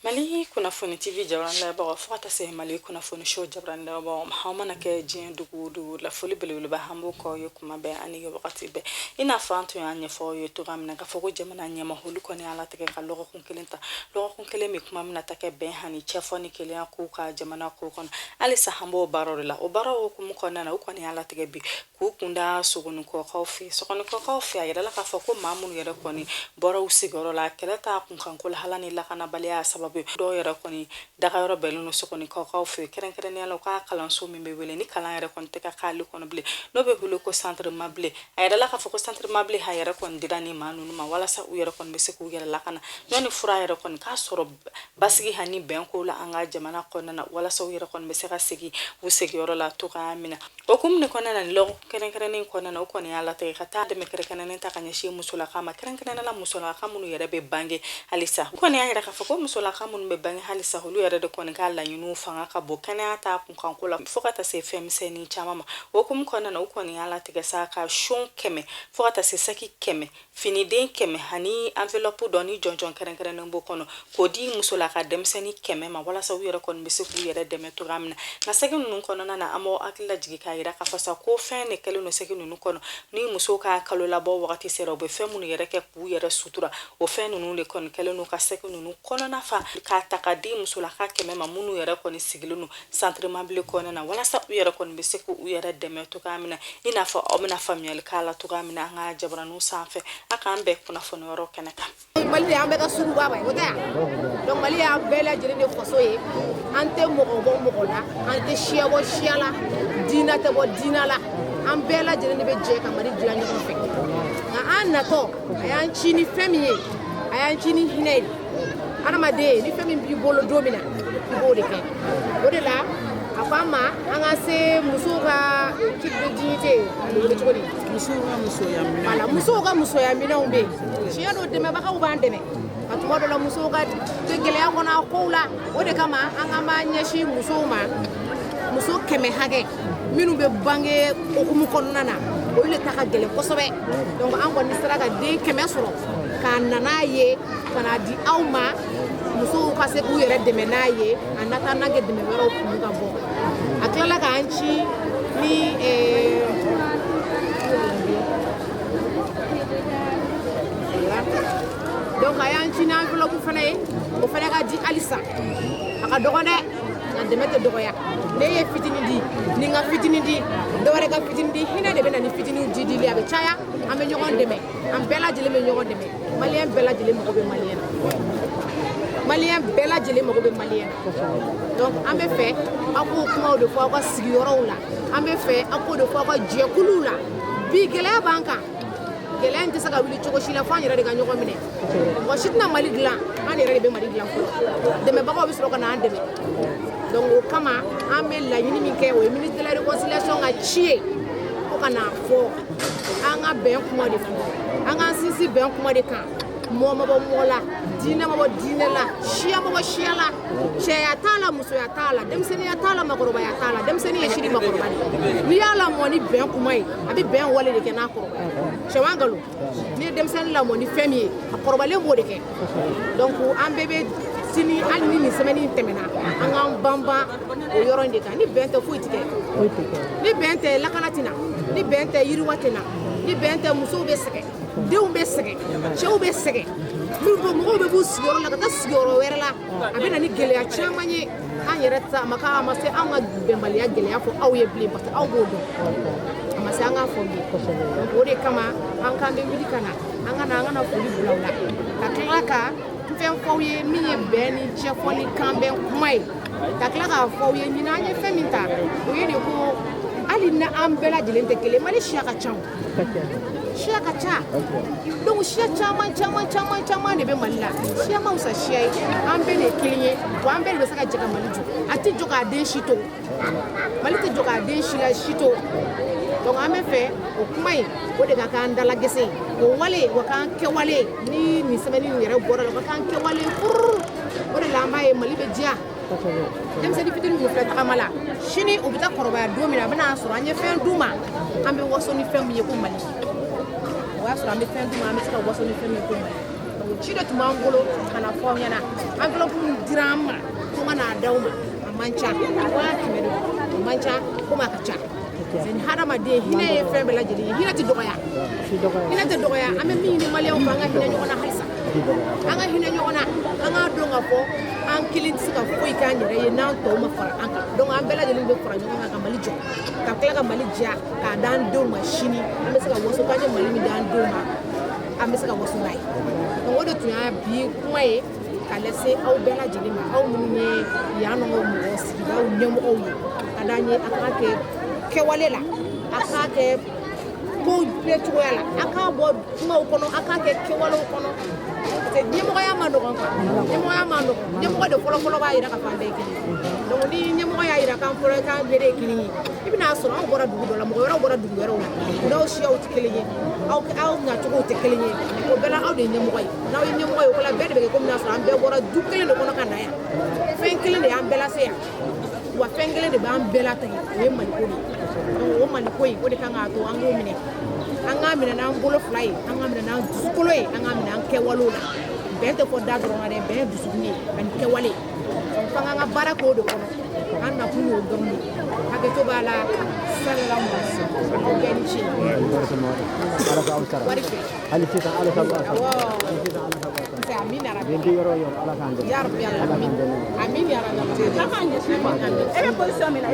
Mali kunnafoni TV jabran la ba fo ta se Mali kunnafoni show jabran la ba ha mana ke jin dugu la foli bele ba hambo ko yo kuma be ani yo wakati be ina fanto ya nya fo yo to gamna ka fo ko jamana nya ma hulu ko ni ala ta ka logo kun kelenta logo kun kele mi kuma mina ta ke ben hani chefoni kele ku ka jamana ko kon ali sa hambo baro la o baro ko mu ko na ko ni ala ta ke bi ku kunda sugunu ko khawfi sugunu ko khawfi ya la ka fo ko mamun yere ko ni boro usigoro la kele ta kun kan ko halani la kana baliya sababu do yara koni daga yoro belunu sokoni ko fe keren ne lo ka kalan so mi be wele ni kalan yara kon te ka kalu kono ble no be hulu ko centre mable ayra la ka fo ko centre mable ha yara kon didani manu ma wala sa u yara kon be se ku yara la kana noni fura yara kon ka soro basigi hani ben ko la anga jamana kon na wala sa u yara kon be se ka segi u segi yoro la to ka amina o kum ne kon na lo keren ni kon na ko ni ala te ka ta de me keren ne ta kanya shi musula kama keren la musula kama nu yara be bange alisa ko ni ayra ka fo ko musula mun be bangi halisa hulu yare de kon kala yunu fanga ka bokana ta kun kan kula fokata se femse ni chamama wokum kona na ukoni ala tiga saka shon keme fokata se saki keme fini den keme hani envelope doni jonjon keren mbo kono kodi musula ka demseni keme ma wala sa yare kon be se ku yare de meturamna na sagi nun kono na amo akila jigi ka yira ka fasa ko fene kele no sagi nun kono ni musoka kalola bo wakati se robe femu yare ke ku yare sutura o fene nun le kon kele no ka sagi nun kono na fa ka takadi musula ka keme mamunu yere ko ni sigilunu centre mable ko na wala sa yere ko be se ko yere de meto kamina ina fa omna famille kala to kamina nga jabranu sanfe aka ambe kuna fo no ro keneka mali ambe ka suru baba o ta donc mali ambe la jere de foso ye ante mo ko la ante shiabo shiala dina te bo dina la ambe la jere ne be je ka mari dila nyo fe na anato ayan chini famille ayan chini hinel anamade ni femi bi bolo domina bo de ke o de la afama anga se musuga kibbe dignité o de chori musuga muso ya mina umbe chiano de me baka ubande me atuma do la musuga de gele ya kona koula o de kama anga ma nyeshi musuma muso keme hage minu be bange o kumu konnana o ile taka gele kosobe donc an ko ni saraga de keme soro kanana ye kana di awma muso ka se ku yere deme na ye anata nange deme wero ku ga bo akala ka anchi ni donc ayanchi na enveloppe fane o fane ka di alisa aka dogone na demete dogoya ne ye fitini di ni nga fitini di do wara ga fitini di hina de bena ni fitini di di li abe chaya ame nyogon deme am bela jele me nyogon deme malien bela jele mo be malien bela jele mo be malien donc ambe fait ako kuma de fois ko sigiyoro la ambe fait ako de fois ko jekulu la bi gele banka gele nti saka wili choko shila fanya rade ga nyoko mine wa shitna mali glan ani rade be mali glan ko de me bako bisro kana ande me donc kama ambe la yini mi ke o ministre de la réconciliation a chie ko kana fo anga ben kuma de fo anga sisi ben kuma de kan mo mabo mola dina mabo dina la shia mabo shia la shia tala muso ya tala demseni ya tala makoroba ya tala demseni ya shiri makoroba ni yala mo ni ben kumai abi ben wale de kana ko shawangalo ni demseni la mo ni femi akoroba le mo de ke donc am bebe sini alni ni semeni temena anga bamba o yoronde ka ni bente fuitike ni bente lakanatina ni bente yiriwatina ni bente muso be seke dew be sege chew be sege murbo mo be bu sigoro la ta sigoro werla abena ni gele ya chamanye an yereta maka amase an ga bembali ya gele ya fo aw ye bli parce aw godo amase an ga fo bi o de kama an kan be wili kana an ga na fo bi bulawla ta klaka fen fo ye mi ye beni chefoli kambe mai ta klaka fo ye ni na ye feminta o ye de ko ali na ambela dilente kele mali shaka cham shia kacha donc shia chama ne be malila shia mausa shia ambe ne kilinye wa ambe be saka jeka maliju ati joka den shito malite joka den shila shito donc ambe fe o kumai o de ka kan dala gese o wale wa kan ke wale ni semeni yere bora la kan ke wale o de lamba e malibe dia denmisɛnnin fitinin min filɛ tagama la sini u bɛ taa kɔrɔbaya don min na a bɛna sɔrɔ an ye fɛn d'u ma an bɛ waso ni fɛn min ye ko Mali o y'a sɔrɔ an bɛ fɛn d'u ma an bɛ se ka waso ni fɛn min ye ko Mali donc ci de tun b'an bolo ka na fɔ aw ɲɛna enveloppe min dira an ma ko n ka n'a d'aw ma a man ca 100 de don a man ca komi a ka ca ni hadamaden hinɛ ye fɛn bɛɛ lajɛlen ye hinɛ tɛ dɔgɔya an bɛ min ɲini maliyɛnw fɛ an ka hinɛ ɲɔgɔn na halisa an ka hinɛ ɲɔgɔn na an k'a dɔn ka fɔ an kelen tɛ se ka foyi k'an yɛrɛ ye n'an tɔw ma fara an kan donc an bɛɛ lajɛlen bɛ fara ɲɔgɔn kan ka Mali jɔ ka tila ka Mali diya k'a d'an denw ma sini an bɛ se ka waso k'an ye Mali min d'an denw ma an bɛ se ka waso n'a ye donc o de tun y'a bi kuma ye ka lase aw bɛɛ lajɛlen ma aw minnu ye yan nɔ mɔgɔ sigidaw ɲɛmɔgɔw ye ka d'an ye a k'a kɛ kɛwale la a k'a kɛ kow bɛɛ cogoya la a k'a bɔ kumaw kɔnɔ a k'a kɛ kɛwalew kɔnɔ ɲɛmɔgɔya ma nɔgɔn ɲɛmɔgɔ de fɔlɔ b'a yira ka fɔ an bɛɛ ye kelen donc ni ɲɛmɔgɔ y'a yira k'an fɔlɔ k'an bɛɛ de ye kelen ye i bɛn'a sɔrɔ anw bɔra dugu dɔ la mɔgɔ wɛrɛw bɔra dugu wɛrɛw la n'aw siyaw tɛ kelen ye aw nacogow tɛ kelen ye o bɛɛ la aw de ye ɲɛmɔgɔ ye n'aw ye ɲɛmɔgɔ ye o la bɛɛ de bɛ kɛ komi n'a sɔrɔ an bɛɛ bɔra du kelen de kɔnɔ ka na yan fɛn kelen de y'an bɛɛ lase yan wa fɛn kelen de b'an bɛɛ latagi o ye Maliko de ye donc o Maliko in o de kan k'a to an k'o minɛ an k'a minɛ n'an bolo fila ye an k'a minɛ n'an dusukolo ye an k'a minɛ an kɛwalew la bɛn tɛ fɔ da dɔrɔn kan dɛ bɛn ye dusukun ye ani kɛwale fo an ka baara k'o de kɔnɔ an nakun y'o dɔn de hakɛto b'a la salala mɔgɔ aw bɛɛ ni ce wari fɛ hali sisan ala ka ba awɔ amin ya rabbi ala k'an dɛmɛ ya rabbi amin ya rabbi ala k'an ɲɛsin ma e bɛ position min na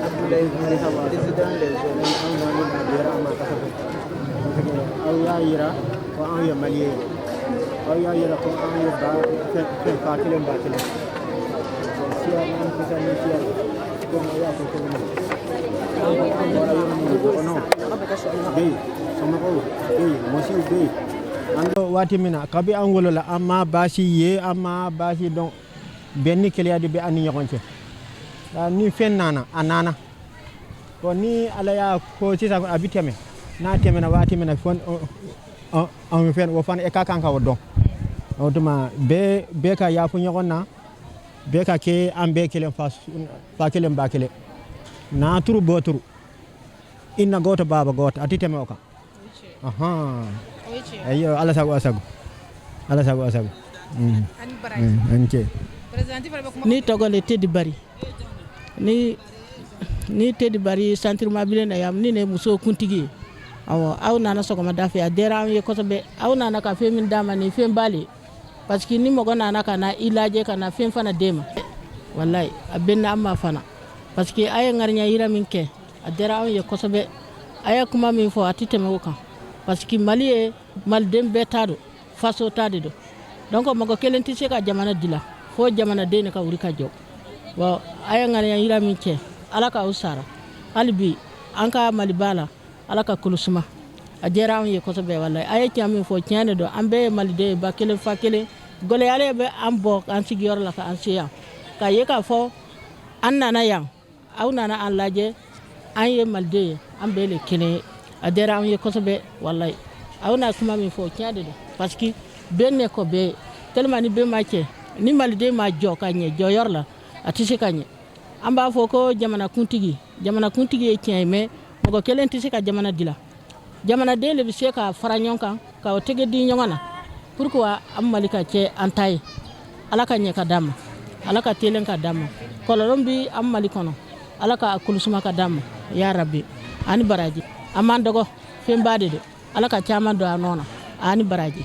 Abdoulaye président des jeunes an nani na biyar amma kasa aw ya yira ko an ye Malien aw ya yira ko an ye ba fen ba kelen siya an kisa ni siya ko ma ya ko ko no dey sama ko dey mosi dey ando wati mina kabi angolo la amma basi don benni keliyadi be ani nyakonce ni fen nana anana ko ni ala ya ko sisa ko abiteme na teme na wati mena fon on fen wo fan e ka kan ka wodon oduma be ka ya fu nyogona be ka ke ambe kelen fa kelen ba kelen na turu boturu inna gota baba gota atiteme o ka aha ayo ala sago asago anke ni togole tedi bari ni tedi bari sentirement bilen na yam ni ne muso kuntigi aw nana sogoma dafe a dera ye kosobe aw nana ka fe min dama ni fe mbali parce que ni mogo nana kana ilaje kana fe fana dema wallahi abenna amma fana parce que ay ngarnya yira min ke a dera ye kosobe aya kuma min fo atiteme o kan parce que Mali e mal dem betado faso tade do donc mogo kelenti se ka jamana dila fo jamana de ne ka wuri ka jow wa aya ngarnya yira min ke ala ka usara albi anka Mali bala ala ka kulusuma a dera ye kosobe wallahi aya kiamin fo tiane do ambe Mali de ba kele fa kele gole ale be ambo an sigiyor la ka ansiya ka ye ka fo an nana yang aw nana an laje an ye Mali de ambe le kele a dera ye kosobe wallahi aw na kuma min fo tiade do parce que benne ko be tellement ni be ma ke ni Mali de ma jo ka nye jo yor la atisi ka nye amba fo ko jamana kuntigi e tiens mais mogo kelen tisi ka jamana dila jamana de le bise ka faranyon kan ka o tege di nyongana pourquoi am Malika ke antai ala ka nye ka dama ala ka telen ka dama kololom bi am Malikono ala ka kulusuma ka dama ya rabbi ani baraji amandogo fembade de ala ka chaman do anona ani baraji